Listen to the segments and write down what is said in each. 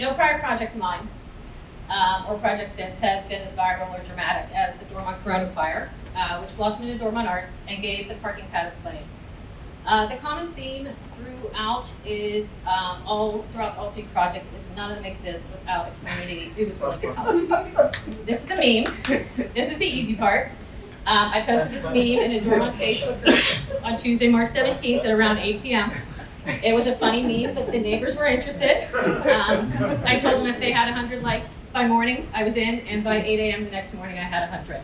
No prior project of mine or project since has been as viral or dramatic as the Dormont CoronaChoir, which blossomed into Dormont Arts and gave the parking pad its legs. The common theme throughout is, throughout all three projects, is none of them exist without a community who was willing to help. This is the meme. This is the easy part. I posted this meme in a Dormont Facebook group on Tuesday, March 17th at around 8 p.m. It was a funny meme, but the neighbors were interested. I told them if they had 100 likes by morning, I was in, and by 8 a.m. the next morning, I had 100.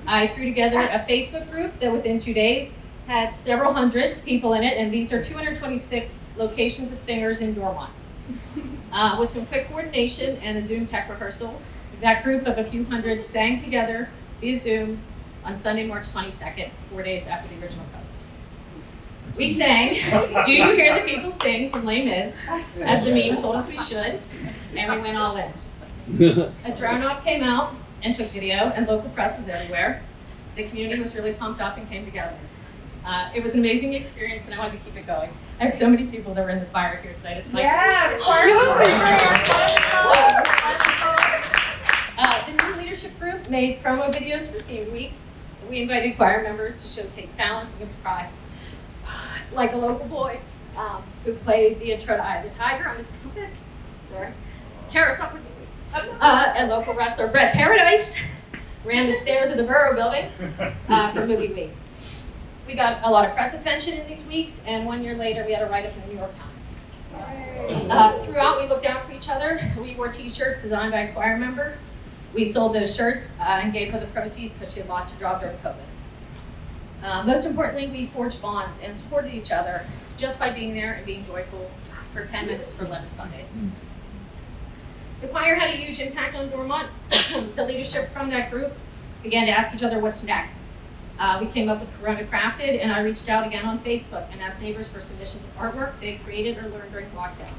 I threw together a Facebook group that within 2 days had several hundred people in it, and these are 226 locations of singers in Dormont. With some quick coordination and a Zoom tech rehearsal, that group of a few hundred sang together via Zoom on Sunday, March 22nd, 4 days after the original post. We sang, "Do You Hear the People Sing" from Les Mis, as the meme told us we should, and we went all in. A drone op came out and took video, and local press was everywhere. The community was really pumped up and came together. It was an amazing experience, and I wanted to keep it going. I have so many people that were in the choir here tonight. It's like, yes, the new leadership group made promo videos for Team Weeks. We invited choir members to showcase talents. I'm going to cry. Like a local boy who played the intro to Eye of the Tiger on his trumpet. Sorry. Kara, stop looking at me. And local wrestler Brett Paradise ran the stairs of the Borough building for Movie Week. We got a lot of press attention in these weeks, and 1 year later, we had a write-up in the New York Times. Throughout, we looked out for each other. We wore t-shirts designed by a choir member. We sold those shirts and gave her the proceeds because she had lost her job during COVID. Most importantly, we forged bonds and supported each other just by being there and being joyful for 10 minutes for 11 Sundays. The choir had a huge impact on Dormont. The leadership from that group began to ask each other what's next. We came up with Corona Crafted, and I reached out again on Facebook and asked neighbors for submissions of artwork they created or learned during lockdown.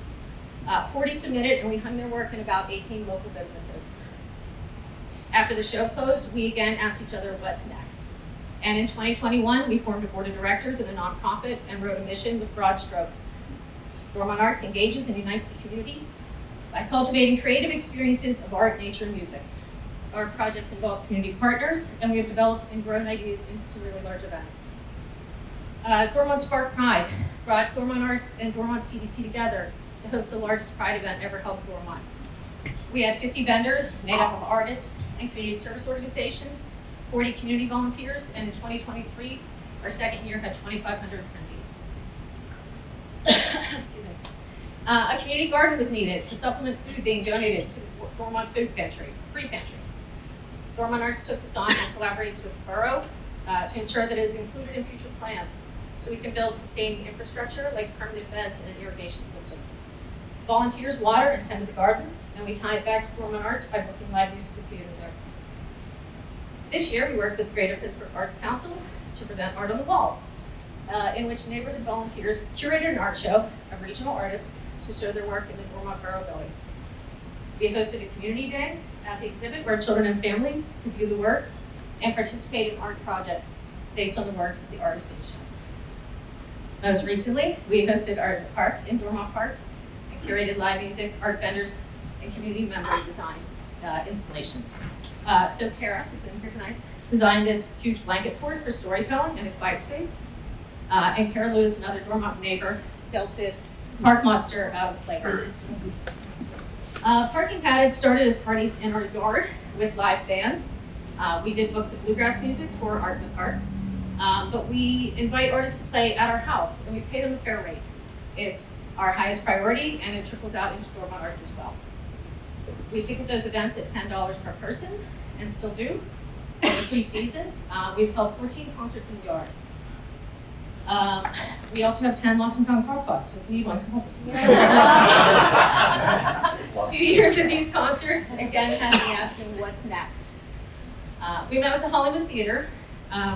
40 submitted, and we hung their work in about 18 local businesses. After the show closed, we again asked each other what's next. And in 2021, we formed a board of directors and a nonprofit and wrote a mission with broad strokes. Dormont Arts engages and unites the community by cultivating creative experiences of art, nature, and music. Our projects involve community partners, and we have developed and grown ideas into some really large events. Dormont Spark Pride brought Dormont Arts and Dormont CDC together to host the largest Pride event ever held in Dormont. We had 50 vendors made up of artists and community service organizations, 40 community volunteers, and in 2023, our second year had 2,500 attendees. Excuse me. A community garden was needed to supplement food being donated to the Dormont Food Pantry, Free Pantry. Dormont Arts took this on and collaborates with the borough to ensure that it is included in future plans so we can build sustaining infrastructure like permanent beds and an irrigation system. Volunteers water and tend to the garden, and we tie it back to Dormont Arts by booking live music and theater there. This year, we worked with Greater Pittsburgh Arts Council to present Art on the Walls, in which neighborhood volunteers curated an art show of regional artists to show their work in the Dormont Borough building. We hosted a community day at the exhibit where children and families could view the work and participate in art projects based on the works of the artists being shown. Most recently, we hosted Art in the Park in Dormont Park and curated live music, art vendors, and community member design installations. So Kara, who's in here tonight, designed this huge blanket fort for storytelling and a quiet space. And Kara Lewis, another Dormont neighbor, built this park monster out of the playground. Parking Pad had started as parties in our yard with live bands. We did book the bluegrass music for Art in the Park, but we invite artists to play at our house, and we pay them a fair rate. It's our highest priority, and it trickles out into Dormont Arts as well. We ticket those events at $10 per person, and still do. Over 3 seasons, we've held 14 concerts in the yard. We also have 10 lost and found car pots, so if you need one, come over. 2 years of these concerts, again, had me asking what's next. We met with the Hollywood Theater.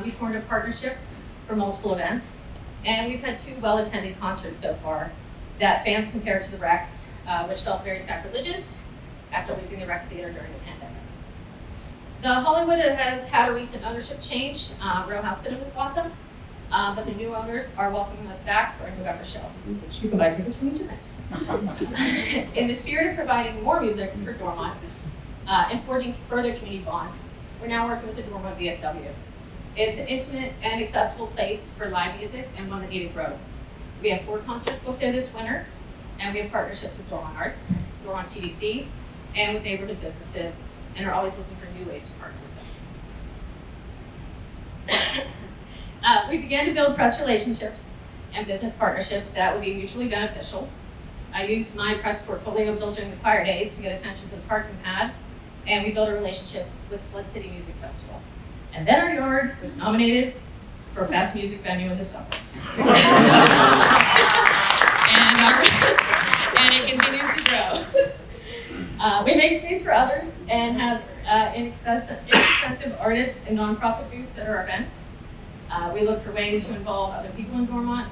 We formed a partnership for multiple events, and we've had 2 well-attended concerts so far that fans compared to the Rex, which felt very sacrilegious after losing the Rex Theater during the pandemic. The Hollywood has had a recent ownership change. Row House Cinemas bought them. But the new owners are welcoming us back for a November show, which you can buy tickets from me tonight. In the spirit of providing more music for Dormont and forging further community bonds, we're now working with the Dormont VFW. It's an intimate and accessible place for live music and one that needed growth. We have 4 concerts booked there this winter, and we have partnerships with Dormont Arts, Dormont CDC, and with neighborhood businesses, and are always looking for new ways to partner with them. We began to build press relationships and business partnerships that would be mutually beneficial. I used my press portfolio built during the choir days to get attention for the parking pad, and we built a relationship with Flood City Music Festival. And then our yard was nominated for Best Music Venue in the Suburbs. and it continues to grow. We make space for others and have inexpensive artists and nonprofit booths at our events. We look for ways to involve other people in Dormont.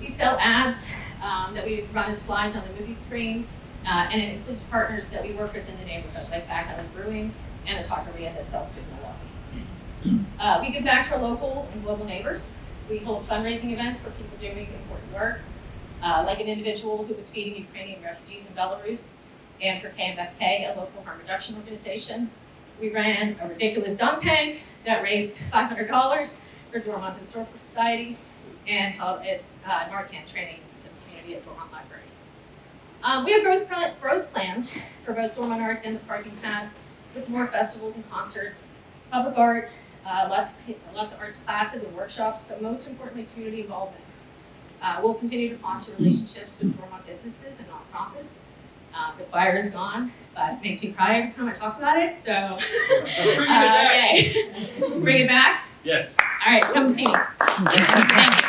We sell ads that we run as slides on the movie screen, and it includes partners that we work with in the neighborhood, like Back Alley Brewing and a taqueria that sells food in Milwaukee. We give back to our local and global neighbors. We hold fundraising events for people doing important work, like an individual who was feeding Ukrainian refugees in Belarus, and for KMFK, a local harm reduction organization. We ran a ridiculous dunk tank that raised $500 for Dormont Historical Society, and held at Narcan training in the community at Dormont Library. We have growth plans for both Dormont Arts and the parking pad, with more festivals and concerts, public art, lots of arts classes and workshops, but most importantly, community involvement. We'll continue to foster relationships with Dormont businesses and nonprofits. The choir is gone, but it makes me cry every time I talk about it, so yay. Bring it back? Yes. All right, come see me. Thank you.